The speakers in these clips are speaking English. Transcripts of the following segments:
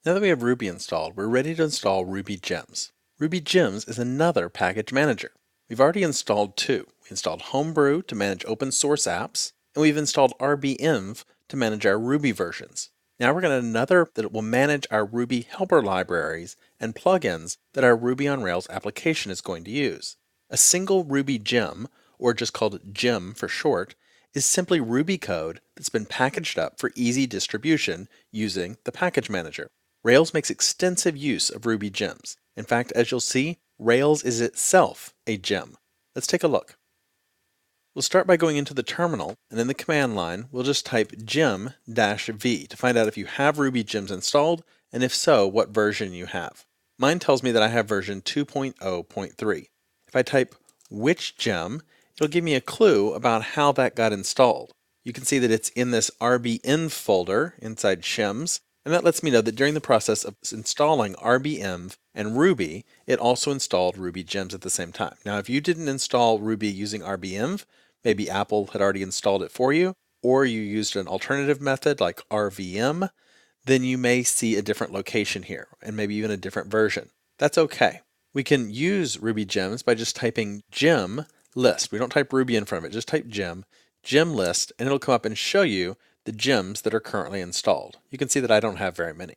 Now that we have Ruby installed, we're ready to install RubyGems. RubyGems is another package manager. We've already installed two. We installed Homebrew to manage open source apps, and we've installed RBEnv to manage our Ruby versions. Now we're going to another that will manage our Ruby helper libraries and plugins that our Ruby on Rails application is going to use. A single Ruby gem, or just called gem for short, is simply Ruby code that's been packaged up for easy distribution using the package manager. Rails makes extensive use of Ruby gems. In fact, as you'll see, Rails is itself a gem. Let's take a look. We'll start by going into the terminal, and in the command line, we'll just type gem-v to find out if you have Ruby gems installed, and if so, what version you have. Mine tells me that I have version 2.0.3. If I type which gem, it'll give me a clue about how that got installed. You can see that it's in this RBEnv folder inside shems, and that lets me know that during the process of installing RBEnv and Ruby, it also installed RubyGems at the same time. Now, if you didn't install Ruby using RBEnv, maybe Apple had already installed it for you, or you used an alternative method like RVM, then you may see a different location here, and maybe even a different version. That's okay. We can use RubyGems by just typing gem list. We don't type Ruby in front of it, just type gem list, and it'll come up and show you the gems that are currently installed. You can see that I don't have very many.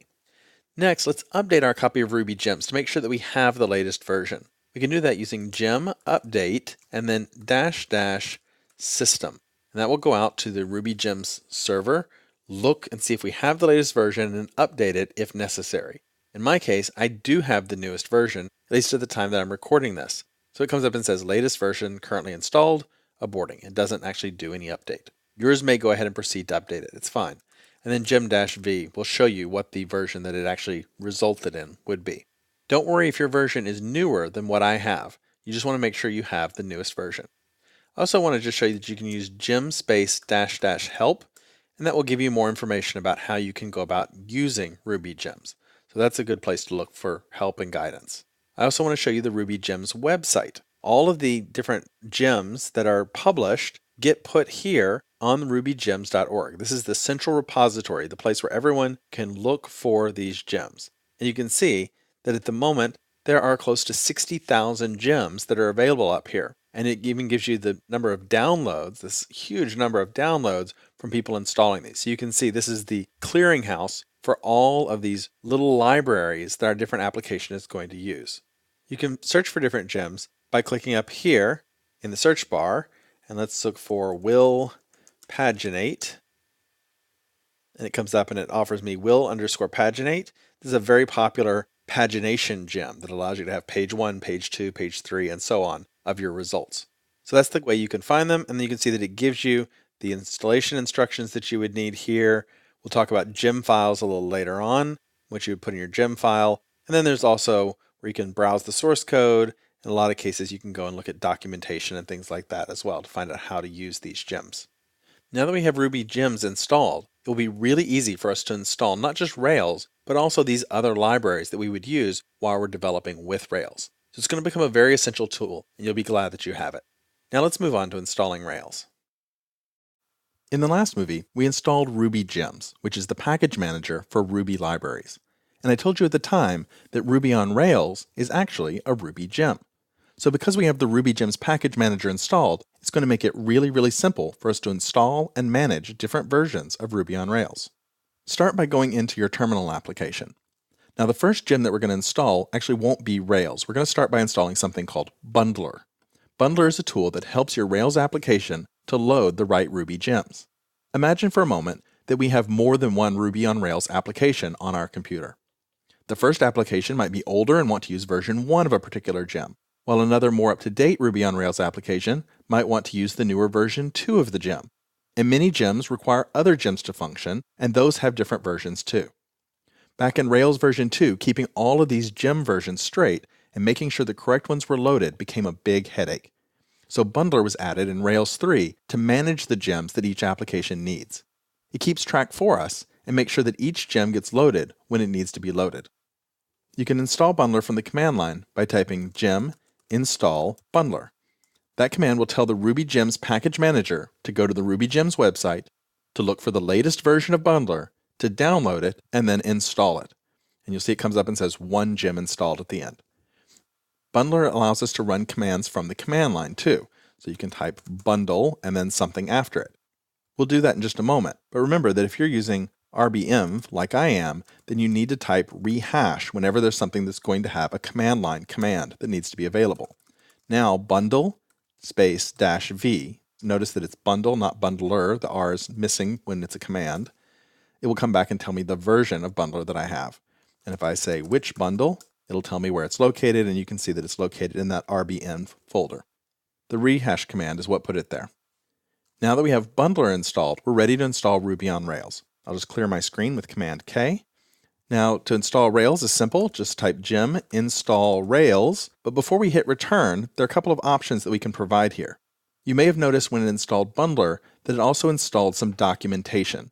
Next, let's update our copy of RubyGems to make sure that we have the latest version. We can do that using gem update and then -- system. And that will go out to the RubyGems server, look and see if we have the latest version and update it if necessary. In my case, I do have the newest version, at least at the time that I'm recording this. So it comes up and says latest version currently installed, aborting. It doesn't actually do any update. Yours may go ahead and proceed to update it. It's fine. And then gem-v will show you what the version that it actually resulted in would be. Don't worry if your version is newer than what I have. You just want to make sure you have the newest version. I also want to just show you that you can use gem space -- help, and that will give you more information about how you can go about using RubyGems. So that's a good place to look for help and guidance. I also want to show you the RubyGems website. All of the different gems that are published get put here on rubygems.org. This is the central repository, the place where everyone can look for these gems. And you can see that at the moment, there are close to 60,000 gems that are available up here. And it even gives you the number of downloads, this huge number of downloads from people installing these. So you can see this is the clearinghouse for all of these little libraries that our different application is going to use. You can search for different gems by clicking up here in the search bar, and let's look for will paginate. And it comes up and it offers me will_paginate. This is a very popular pagination gem that allows you to have page 1, page 2, page 3, and so on of your results. So that's the way you can find them, and then you can see that it gives you the installation instructions that you would need here. We'll talk about gem files a little later on, which you would put in your gem file. And then there's also where you can browse the source code. In a lot of cases, you can go and look at documentation and things like that as well to find out how to use these gems. Now that we have RubyGems installed, it will be really easy for us to install not just Rails, but also these other libraries that we would use while we're developing with Rails. So it's going to become a very essential tool, and you'll be glad that you have it. Now let's move on to installing Rails. In the last movie, we installed RubyGems, which is the package manager for Ruby libraries. And I told you at the time that Ruby on Rails is actually a Ruby gem. So because we have the RubyGems package manager installed, it's going to make it really simple for us to install and manage different versions of Ruby on Rails. Start by going into your terminal application. Now the first gem that we're going to install actually won't be Rails. We're going to start by installing something called Bundler. Bundler is a tool that helps your Rails application to load the right Ruby gems. Imagine for a moment that we have more than one Ruby on Rails application on our computer. The first application might be older and want to use version 1 of a particular gem, while another more up-to-date Ruby on Rails application might want to use the newer version 2 of the gem. And many gems require other gems to function, and those have different versions too. Back in Rails version 2, keeping all of these gem versions straight and making sure the correct ones were loaded became a big headache. So Bundler was added in Rails 3 to manage the gems that each application needs. It keeps track for us and makes sure that each gem gets loaded when it needs to be loaded. You can install Bundler from the command line by typing gem install bundler. That command will tell the RubyGems package manager to go to the RubyGems website, to look for the latest version of Bundler, to download it, and then install it. and you'll see it comes up and says 1 gem installed at the end. Bundler allows us to run commands from the command line too. So you can type bundle and then something after it. We'll do that in just a moment, but remember that if you're using RubyGems like I am, then you need to type rehash whenever there's something that's going to have a command line command that needs to be available. Now bundle space -v. Notice that it's bundle, not bundler. The R is missing when it's a command. It will come back and tell me the version of bundler that I have. And if I say which bundle, it'll tell me where it's located, and you can see that it's located in that RBN folder. The rehash command is what put it there. Now that we have bundler installed, we're ready to install Ruby on Rails. I'll just clear my screen with Command K. Now to install Rails is simple, just type gem install Rails, but before we hit return, there are a couple of options that we can provide here. You may have noticed when it installed bundler that it also installed some documentation.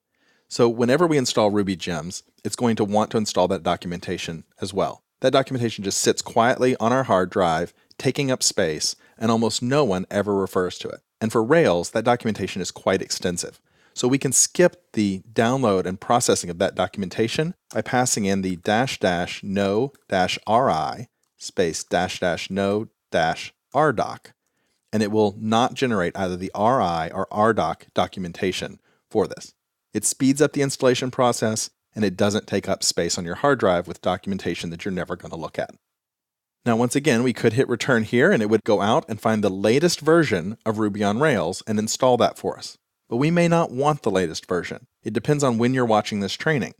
So whenever we install RubyGems, it's going to want to install that documentation as well. That documentation just sits quietly on our hard drive, taking up space, and almost no one ever refers to it. And for Rails, that documentation is quite extensive. So we can skip the download and processing of that documentation by passing in the --no-ri space --no-rdoc, and it will not generate either the RI or RDoc documentation for this. It speeds up the installation process, and it doesn't take up space on your hard drive with documentation that you're never going to look at. Now, once again, we could hit return here, and it would go out and find the latest version of Ruby on Rails and install that for us. But we may not want the latest version. It depends on when you're watching this training.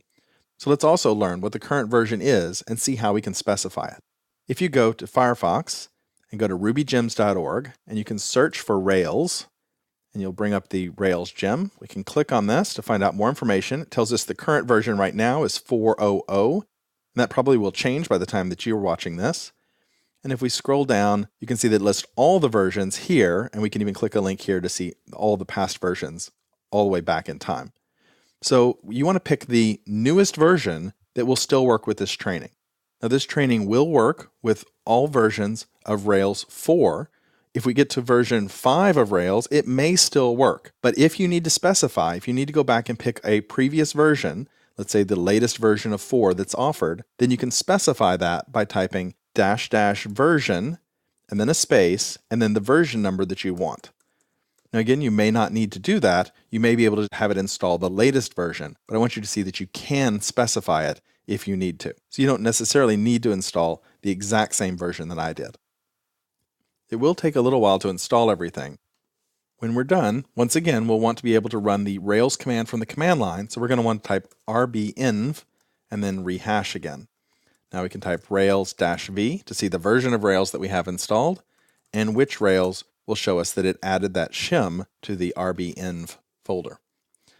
So let's also learn what the current version is and see how we can specify it. If you go to Firefox and go to rubygems.org, and you can search for Rails, and you'll bring up the Rails gem. We can click on this to find out more information. It tells us the current version right now is 4.0.0, and that probably will change by the time that you're watching this. And if we scroll down, you can see that it lists all the versions here, and we can even click a link here to see all the past versions all the way back in time. So you want to pick the newest version that will still work with this training. Now this training will work with all versions of Rails 4. If we get to version 5 of Rails, it may still work. But if you need to specify, if you need to go back and pick a previous version, let's say the latest version of 4 that's offered, then you can specify that by typing --version, and then a space, and then the version number that you want. Now again, you may not need to do that. You may be able to have it install the latest version, but I want you to see that you can specify it if you need to. So you don't necessarily need to install the exact same version that I did. It will take a little while to install everything. When we're done, once again, we'll want to be able to run the Rails command from the command line, so we're going to want to type rbinv and then rehash again. Now we can type Rails-V to see the version of Rails that we have installed, and which Rails will show us that it added that shim to the rbinv folder.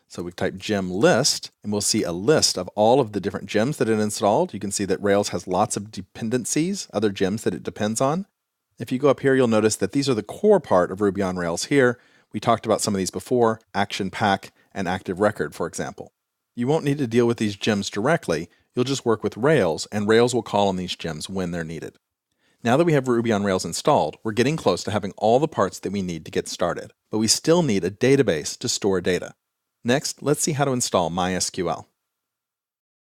So we type gem list, and we'll see a list of all of the different gems that it installed. You can see that Rails has lots of dependencies, other gems that it depends on. If you go up here, you'll notice that these are the core part of Ruby on Rails here. We talked about some of these before, Action Pack and Active Record, for example. You won't need to deal with these gems directly. You'll just work with Rails, and Rails will call on these gems when they're needed. Now that we have Ruby on Rails installed, we're getting close to having all the parts that we need to get started, but we still need a database to store data. Next, let's see how to install MySQL.